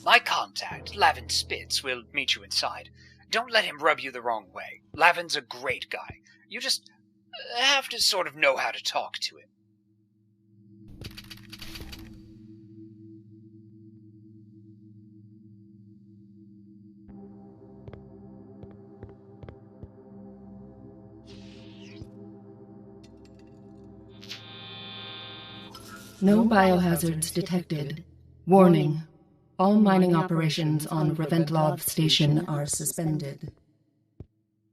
My contact, Lavin Spitz, will meet you inside. Don't let him rub you the wrong way. Lavin's a great guy. You just have to sort of know how to talk to him. No biohazards detected. Warning. All mining operations on Reventlov Station are suspended.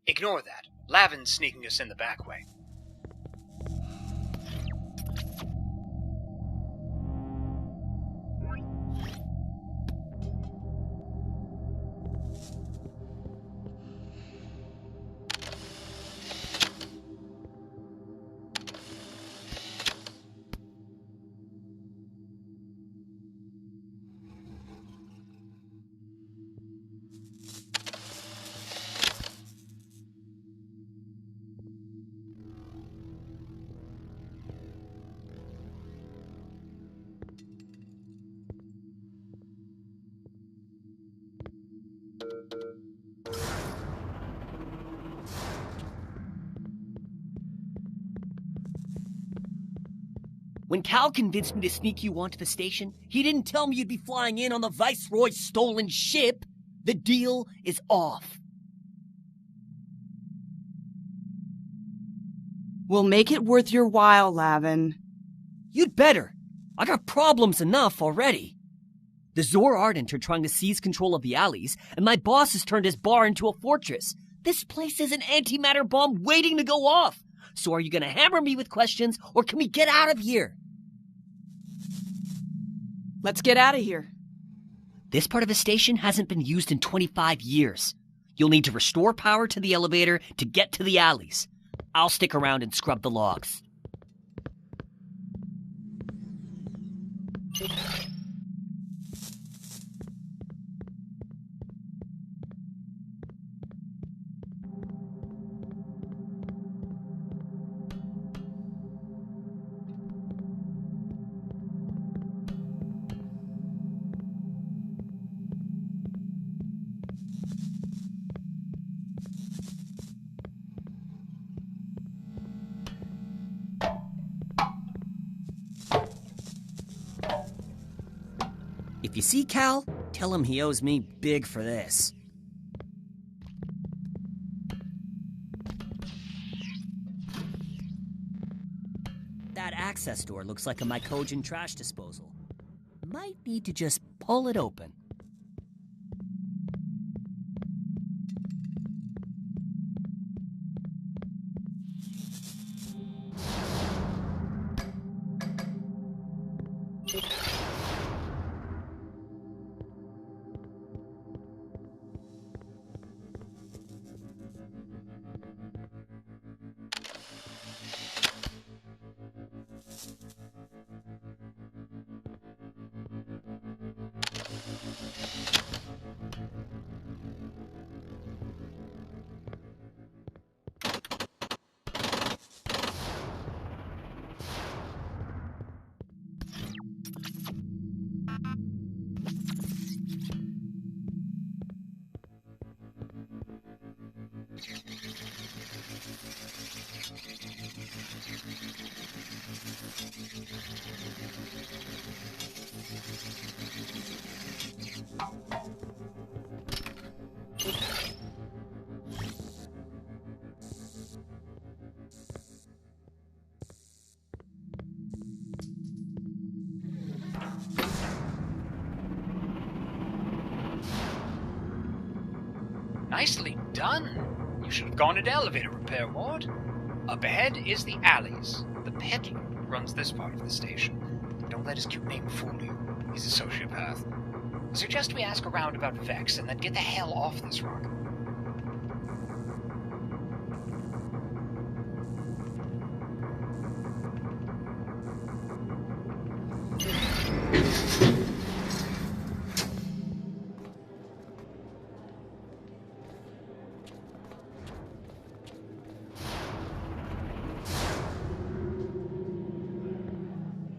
Ignore that. Lavin's sneaking us in the back way. When Cal convinced me to sneak you onto the station, he didn't tell me you'd be flying in on the Viceroy's stolen ship. The deal is off. We'll make it worth your while, Lavin. You'd better. I got problems enough already. The Zor Ardent are trying to seize control of the alleys, and my boss has turned his bar into a fortress. This place is an antimatter bomb waiting to go off. So are you going to hammer me with questions, or can we get out of here? Let's get out of here. This part of the station hasn't been used in 25 years. You'll need to restore power to the elevator to get to the alleys. I'll stick around and scrub the logs. If you see Cal, tell him he owes me big for this. That access door looks like a mycogen trash disposal. Might need to just pull it open. Nicely done. You should have gone into elevator repair, Ward. Up ahead is the alleys. The peddler runs this part of the station. Don't let his cute name fool you. He's a sociopath. Suggest we ask around about Vex and then get the hell off this rock.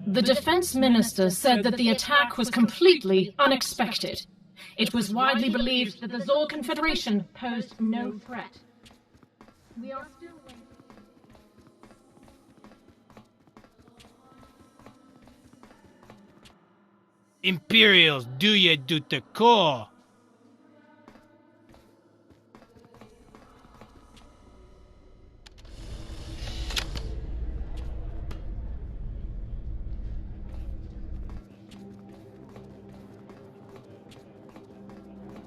The defense minister said that the attack was completely unexpected. It was widely believed that the Zol Confederation posed no threat. We are still waiting. Imperials, do ye do the core?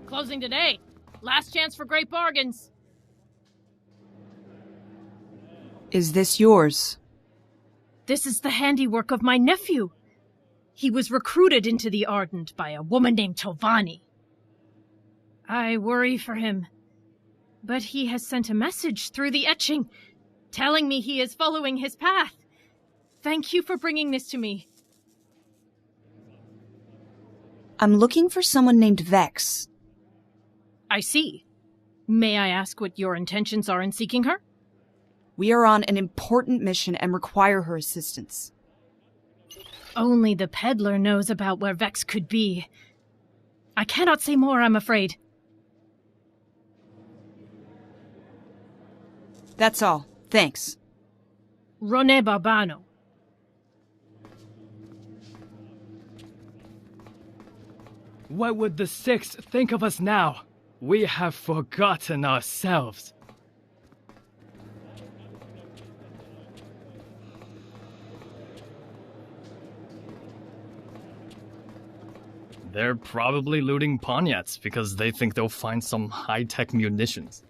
Closing today. Last chance for great bargains. Is this yours? This is the handiwork of my nephew. He was recruited into the Ardent by a woman named Tovani. I worry for him, but he has sent a message through the etching, telling me he is following his path. Thank you for bringing this to me. I'm looking for someone named Vex. I see. May I ask what your intentions are in seeking her? We are on an important mission and require her assistance. Only the peddler knows about where Vex could be. I cannot say more, I'm afraid. That's all. Thanks. Rone Barbano. What would the Sixth think of us now? We have forgotten ourselves. They're probably looting Ponyats because they think they'll find some high-tech munitions.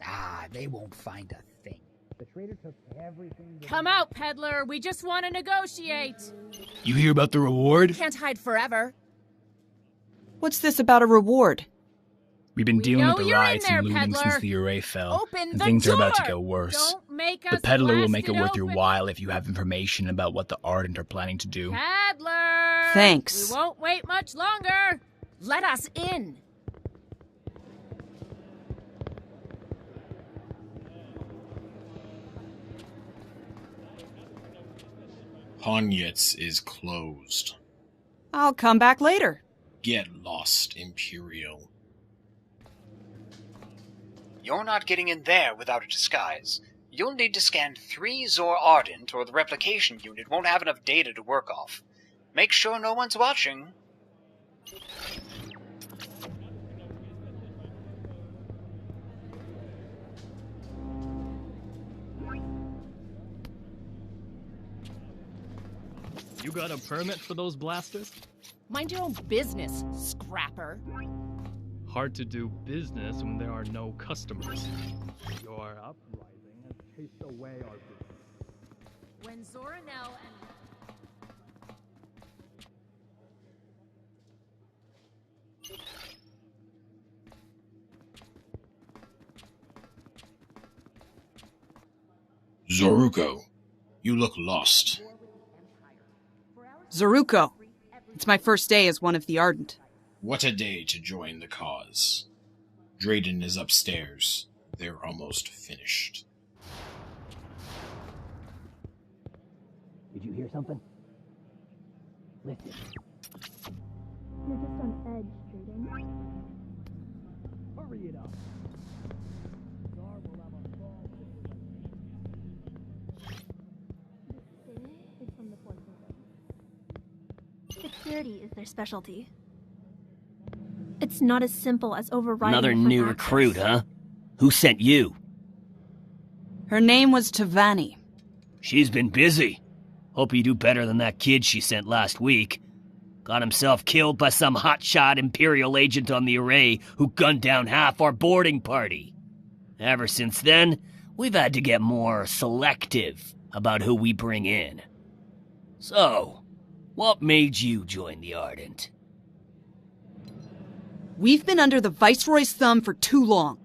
Ah, they won't find a thing. The trader took everything. Come out, peddler. We just want to negotiate. You hear about the reward? Can't hide forever. What's this about a reward? We've been dealing with the you're in riots there, and looting peddler. since the array fell, Open and the things are about to door. go worse. Don't make The us peddler will blast make it worth your open. while if you have information about what the Ardent are planning to do. Peddler! Thanks. We won't wait much longer. Let us in. Ponyets is closed. I'll come back later. Get lost, Imperial. You're not getting in there without a disguise. You'll need to scan 3 Zor Ardent, or the replication unit won't have enough data to work off. Make sure no one's watching. You got a permit for those blasters? Mind your own business, scrapper. Hard to do business when there are no customers. Your uprising has chased away our business. When Zoranel and... Zoruko, you look lost. Zaruko. It's my first day as one of the Ardent. What a day to join the cause. Drayden is upstairs. They're almost finished. Did you hear something? Listen. You're just on edge, Drayden. Hurry it up. This thing is from the Force Kingdom. Security is their specialty. It's not as simple as overriding Another different new access. recruit, huh? Who sent you? Her name was Tovani. She's been busy. Hope you do better than that kid she sent last week. Got himself killed by some hotshot Imperial agent on the array who gunned down half our boarding party. Ever since then, we've had to get more selective about who we bring in. So, what made you join the Ardent? We've been under the Viceroy's thumb for too long.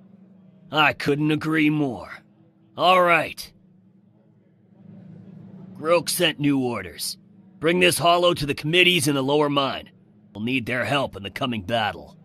I couldn't agree more. All right. Grok sent new orders. Bring this hollow to the committees in the lower mine. We'll need their help in the coming battle.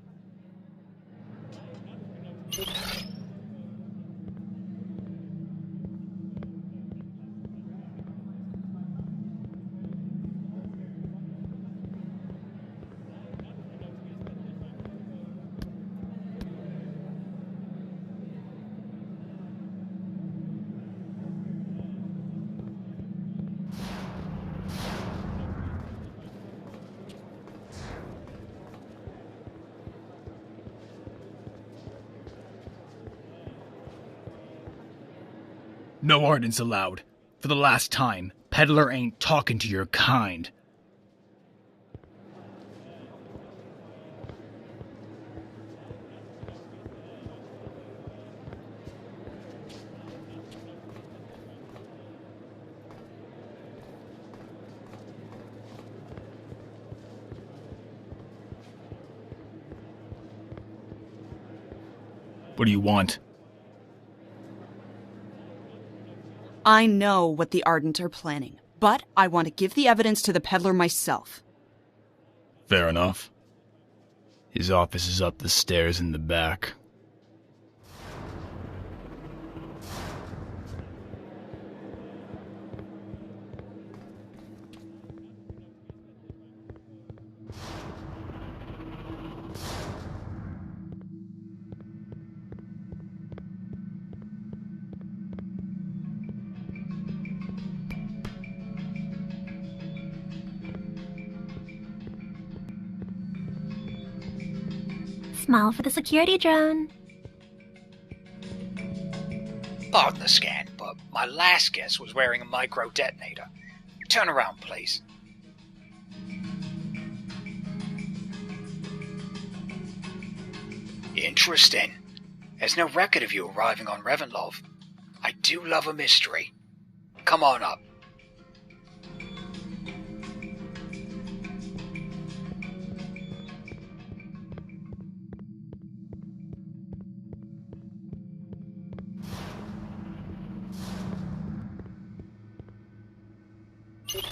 No ardents allowed. For the last time, peddler ain't talking to your kind. What do you want? I know what the Ardent are planning, but I want to give the evidence to the peddler myself. Fair enough. His office is up the stairs in the back. Smile for the security drone. Pardon the scan, but my last guess was wearing a micro detonator. Turn around, please. Interesting. There's no record of you arriving on Reventlow. I do love a mystery. Come on up.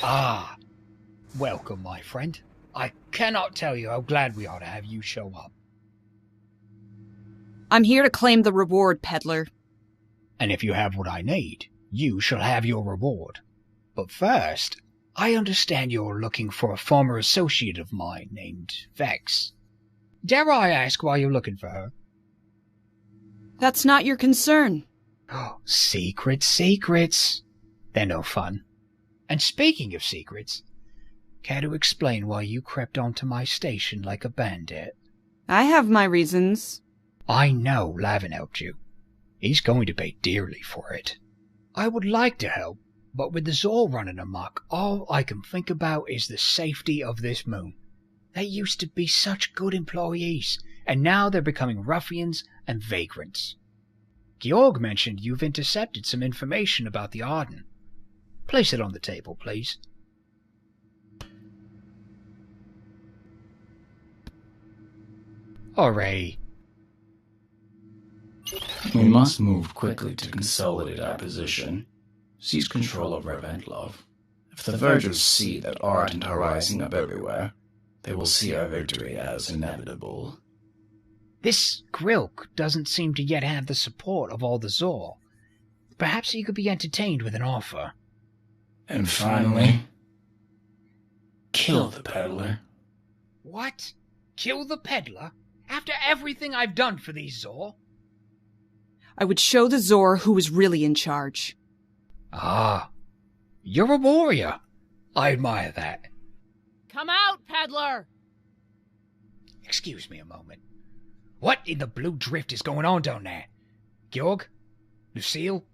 Ah, welcome, my friend. I cannot tell you how glad we are to have you show up. I'm here to claim the reward, peddler. And if you have what I need, you shall have your reward. But first, I understand you're looking for a former associate of mine named Vex. Dare I ask why you're looking for her? That's not your concern. Oh, secrets. They're no fun. And speaking of secrets, care to explain why you crept onto my station like a bandit? I have my reasons. I know Lavin helped you. He's going to pay dearly for it. I would like to help, but with the Zor running amok, all I can think about is the safety of this moon. They used to be such good employees, and now they're becoming ruffians and vagrants. Georg mentioned you've intercepted some information about the Arden. Place it on the table, please. Hooray. We must move quickly to consolidate our position, seize control of Reventlow. If the Vergers see that Ardent are rising up everywhere, they will see our victory as inevitable. This Grilk doesn't seem to yet have the support of all the Zor. Perhaps he could be entertained with an offer. And finally, kill the peddler. What? Kill the peddler? After everything I've done for these Zor? I would show the Zor who was really in charge. Ah, you're a warrior. I admire that. Come out, peddler! Excuse me a moment. What in the blue drift is going on down there? Georg? Lucille?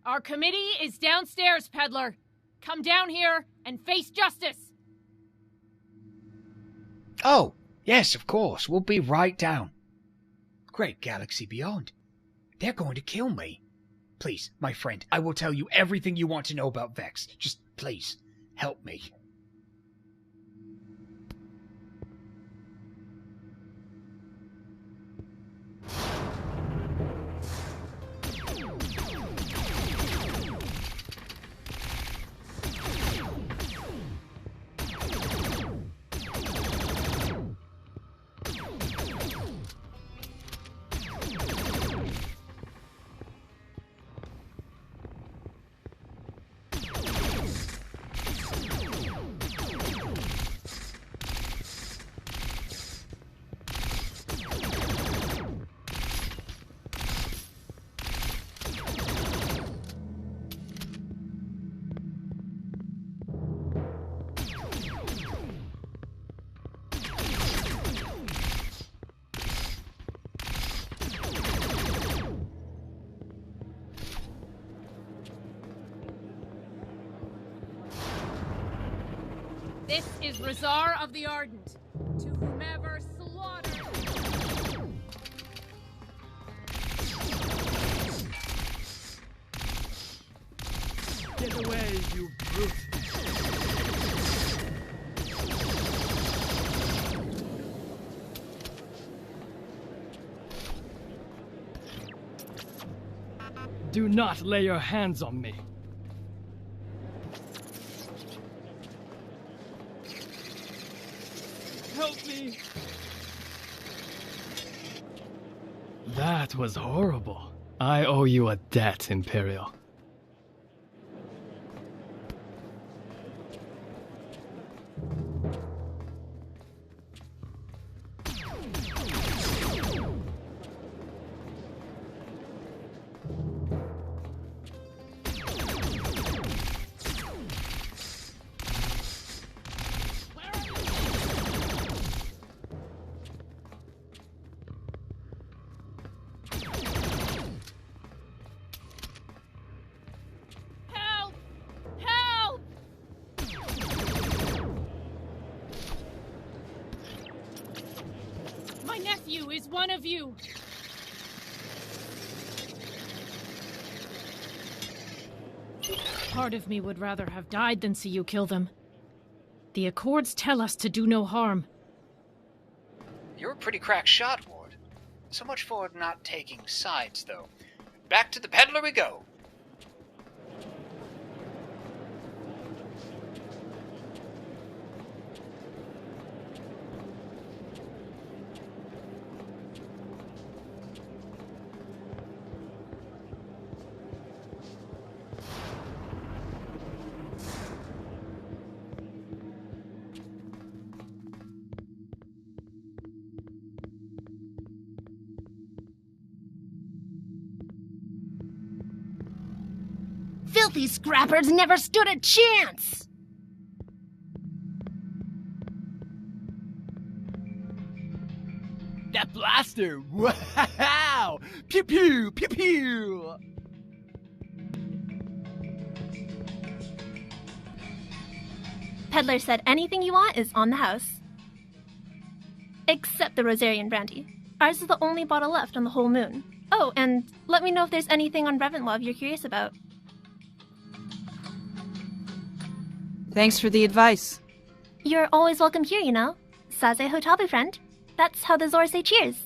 Our committee is downstairs, peddler. Come down here and face justice. Oh, yes, of course. We'll be right down. Great galaxy beyond. They're going to kill me. Please, my friend, I will tell you everything you want to know about Vex. Just, please, help me. This is Razar of the Ardent. To whomever slaughters... Get away, you brute! Do not lay your hands on me. Help me! That was horrible. I owe you a debt, Imperial. My nephew is one of you! Part of me would rather have died than see you kill them. The Accords tell us to do no harm. You're a pretty crack shot, Ward. So much for not taking sides, though. Back to the peddler we go. Filthy scrappers never stood a chance! That blaster! Wow! Pew pew! Pew pew! Peddler said anything you want is on the house. Except the Rosarian brandy. Ours is the only bottle left on the whole moon. Oh, and let me know if there's anything on Reventlow you're curious about. Thanks for the advice. You're always welcome here, you know. Saze Hotabu, friend. That's how the Zor say cheers.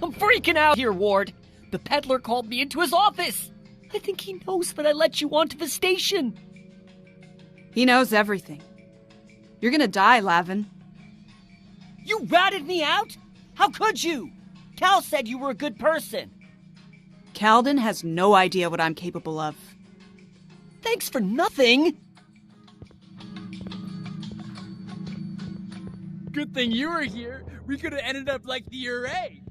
I'm freaking out here, Ward. The peddler called me into his office. I think he knows that I let you onto the station. He knows everything. You're gonna die, Lavin. You ratted me out? How could you? Cal said you were a good person. Calden has no idea what I'm capable of. Thanks for nothing. Good thing you were here. We could have ended up like the array.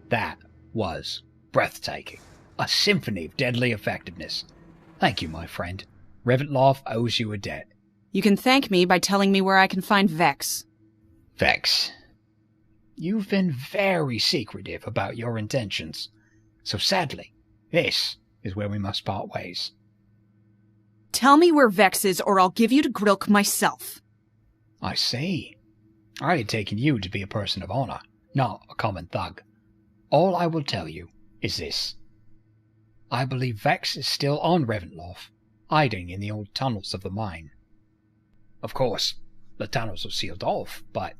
That was breathtaking. A symphony of deadly effectiveness. Thank you, my friend. Reventlow owes you a debt. You can thank me by telling me where I can find Vex. Vex. You've been very secretive about your intentions. So sadly, this is where we must part ways. Tell me where Vex is, or I'll give you to Grilk myself. I see. I had taken you to be a person of honor, not a common thug. All I will tell you is this. I believe Vex is still on Reventlow, hiding in the old tunnels of the mine. Of course, the tunnels are sealed off, but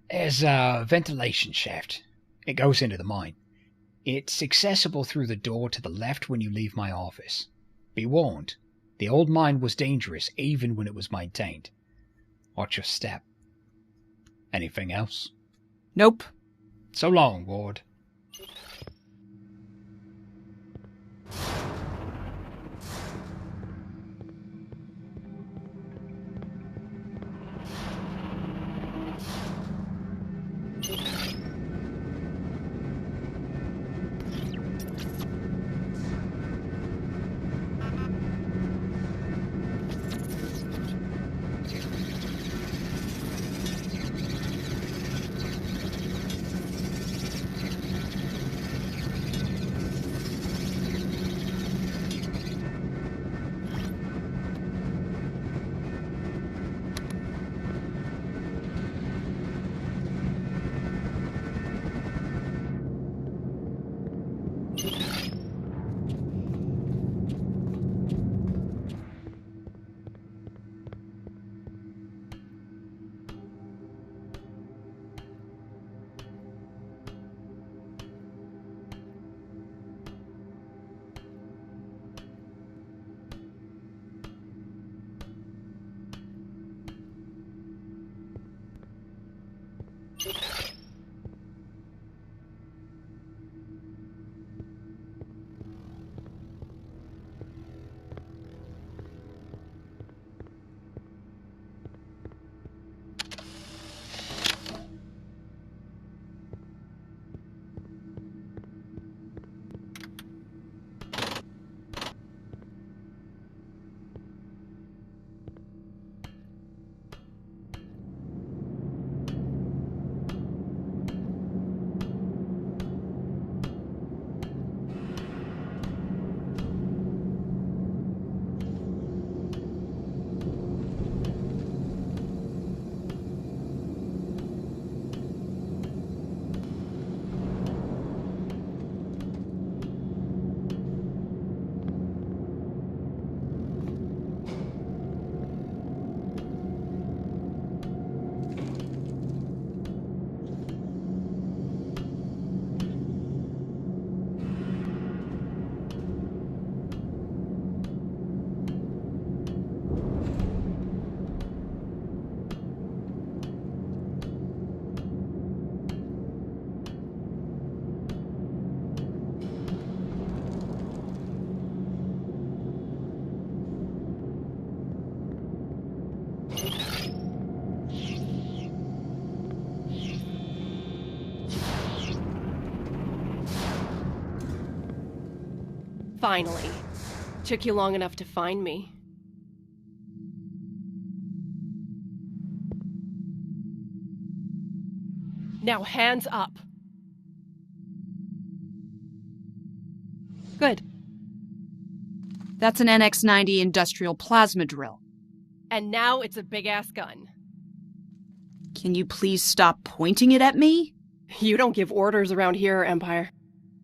there's a ventilation shaft. It goes into the mine. It's accessible through the door to the left when you leave my office. Be warned, the old mine was dangerous even when it was maintained. Watch your step. Anything else? Nope. So long, Ward. Finally. Took you long enough to find me. Now hands up. Good. That's an NX-90 industrial plasma drill. And now it's a big-ass gun. Can you please stop pointing it at me? You don't give orders around here, Empire.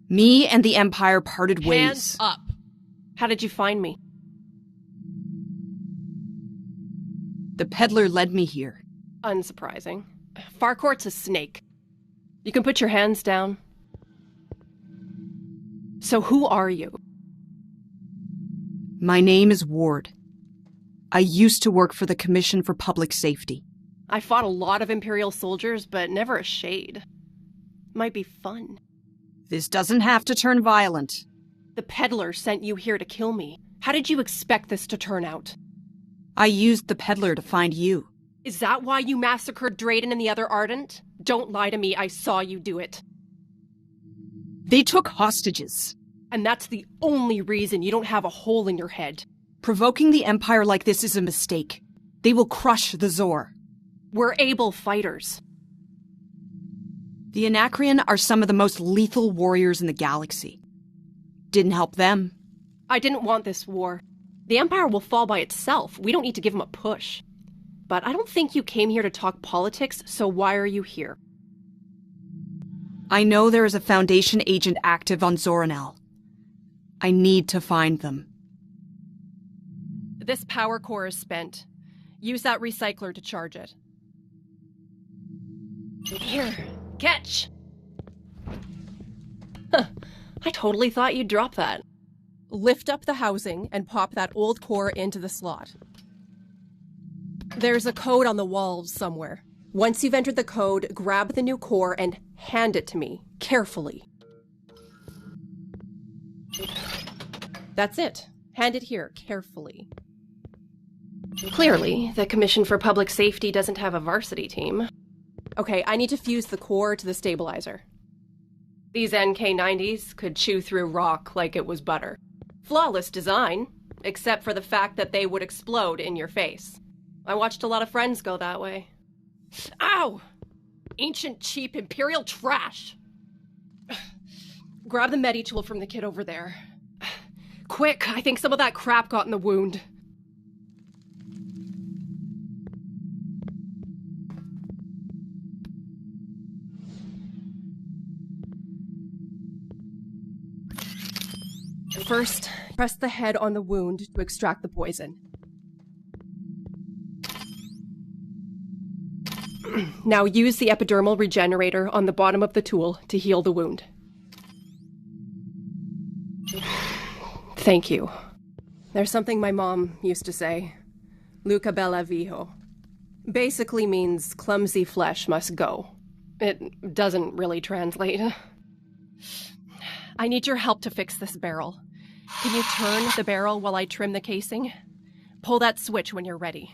Me and the Empire parted ways. Hands up. How did you find me? The peddler led me here. Unsurprising. Farcourt's a snake. You can put your hands down. So who are you? My name is Ward. I used to work for the Commission for Public Safety. I fought a lot of Imperial soldiers, but never a shade. Might be fun. This doesn't have to turn violent. The peddler sent you here to kill me. How did you expect this to turn out? I used the peddler to find you. Is that why you massacred Drayden and the other Ardent? Don't lie to me, I saw you do it. They took hostages. And that's the only reason you don't have a hole in your head. Provoking the Empire like this is a mistake. They will crush the Zor. We're able fighters. The Anacreon are some of the most lethal warriors in the galaxy. Didn't help them. I didn't want this war. The Empire will fall by itself. We don't need to give them a push. But I don't think you came here to talk politics, so why are you here? I know there is a Foundation agent active on Zoranel. I need to find them. This power core is spent. Use that recycler to charge it. Here, catch! Huh, I totally thought you'd drop that. Lift up the housing and pop that old core into the slot. There's a code on the walls somewhere. Once you've entered the code, grab the new core and hand it to me, carefully. That's it. Hand it here, carefully. Clearly, the Commission for Public Safety doesn't have a varsity team. Okay, I need to fuse the core to the stabilizer. These NK-90s could chew through rock like it was butter. Flawless design, except for the fact that they would explode in your face. I watched a lot of friends go that way. Ow! Ancient, cheap, Imperial trash! Grab the medi-tool from the kid over there. Quick, I think some of that crap got in the wound. First, press the head on the wound to extract the poison. Now use the epidermal regenerator on the bottom of the tool to heal the wound. Thank you. There's something my mom used to say. Luca bella viho. Basically means clumsy flesh must go. It doesn't really translate. I need your help to fix this barrel. Can you turn the barrel while I trim the casing? Pull that switch when you're ready.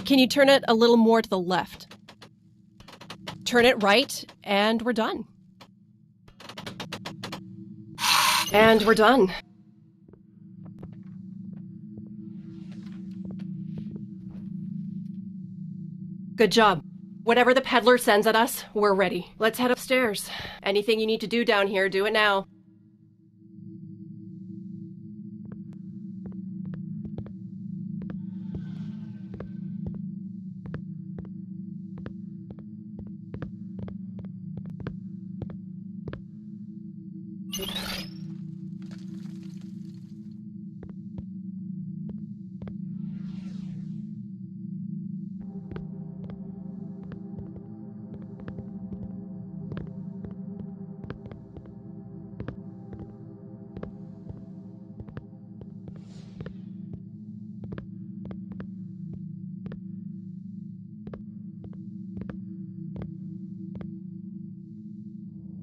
Can you turn it a little more to the left? Turn it right, and we're done. And we're done. Good job. Whatever the peddler sends at us, we're ready. Let's head upstairs. Anything you need to do down here, do it now.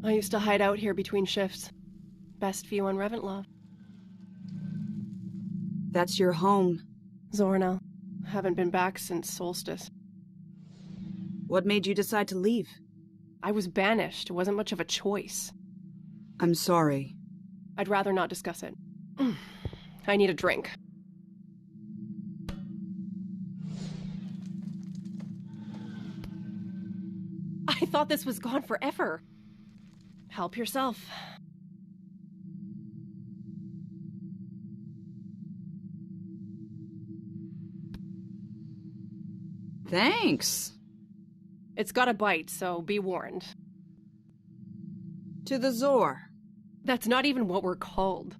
I used to hide out here between shifts. Best view on Reventlow. That's your home. Zornel. Haven't been back since Solstice. What made you decide to leave? I was banished. It wasn't much of a choice. I'm sorry. I'd rather not discuss it. I need a drink. I thought this was gone forever. Help yourself. Thanks. It's got a bite, so be warned. To the Zor. That's not even what we're called.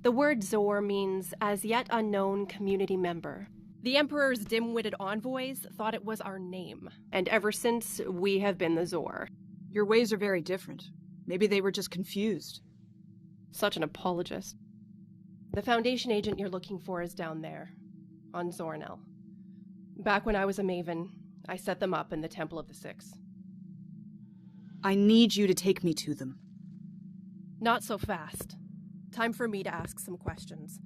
The word Zor means as yet unknown community member. The Emperor's dim-witted envoys thought it was our name, and ever since, we have been the Zor. Your ways are very different. Maybe they were just confused. Such an apologist. The Foundation agent you're looking for is down there, on Zornel. Back when I was a Maven, I set them up in the Temple of the Six. I need you to take me to them. Not so fast. Time for me to ask some questions.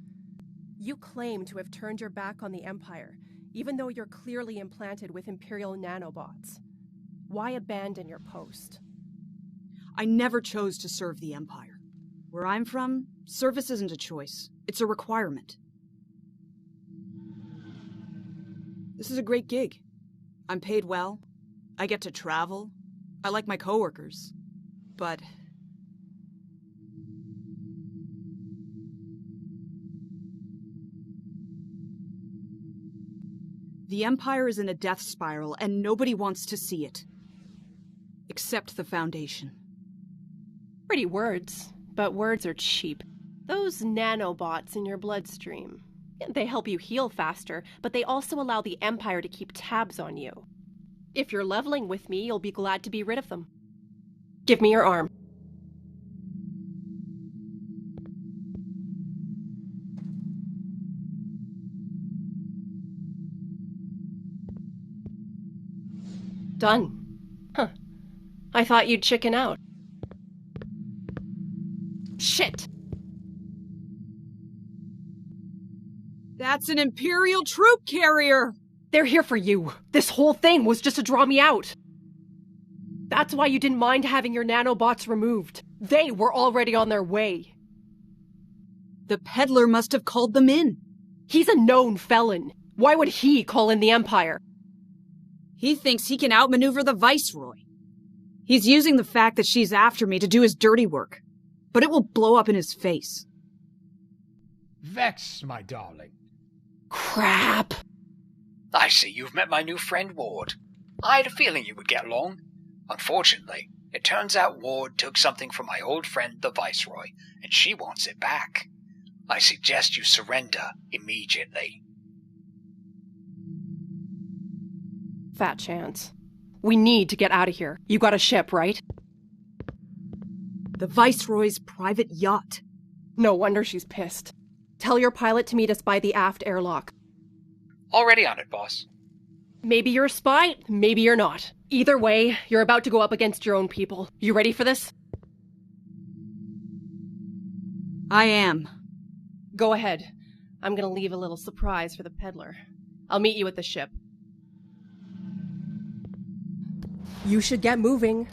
You claim to have turned your back on the Empire, even though you're clearly implanted with Imperial nanobots. Why abandon your post? I never chose to serve the Empire. Where I'm from, service isn't a choice. It's a requirement. This is a great gig. I'm paid well. I get to travel. I like my coworkers. But... the Empire is in a death spiral, and nobody wants to see it. Except the Foundation. Pretty words, but words are cheap. Those nanobots in your bloodstream. They help you heal faster, but they also allow the Empire to keep tabs on you. If you're leveling with me, you'll be glad to be rid of them. Give me your arm. Done. Huh. I thought you'd chicken out. Shit! That's an Imperial troop carrier! They're here for you. This whole thing was just to draw me out. That's why you didn't mind having your nanobots removed. They were already on their way. The peddler must have called them in. He's a known felon. Why would he call in the Empire? He thinks he can outmaneuver the Viceroy. He's using the fact that she's after me to do his dirty work. But it will blow up in his face. Vex, my darling. Crap! I see you've met my new friend Ward. I had a feeling you would get along. Unfortunately, it turns out Ward took something from my old friend the Viceroy, and she wants it back. I suggest you surrender immediately. Fat chance. We need to get out of here. You got a ship, right? The Viceroy's private yacht. No wonder she's pissed. Tell your pilot to meet us by the aft airlock. Already on it, boss. Maybe you're a spy, maybe you're not. Either way, you're about to go up against your own people. You ready for this? I am. Go ahead. I'm gonna leave a little surprise for the peddler. I'll meet you at the ship. You should get moving.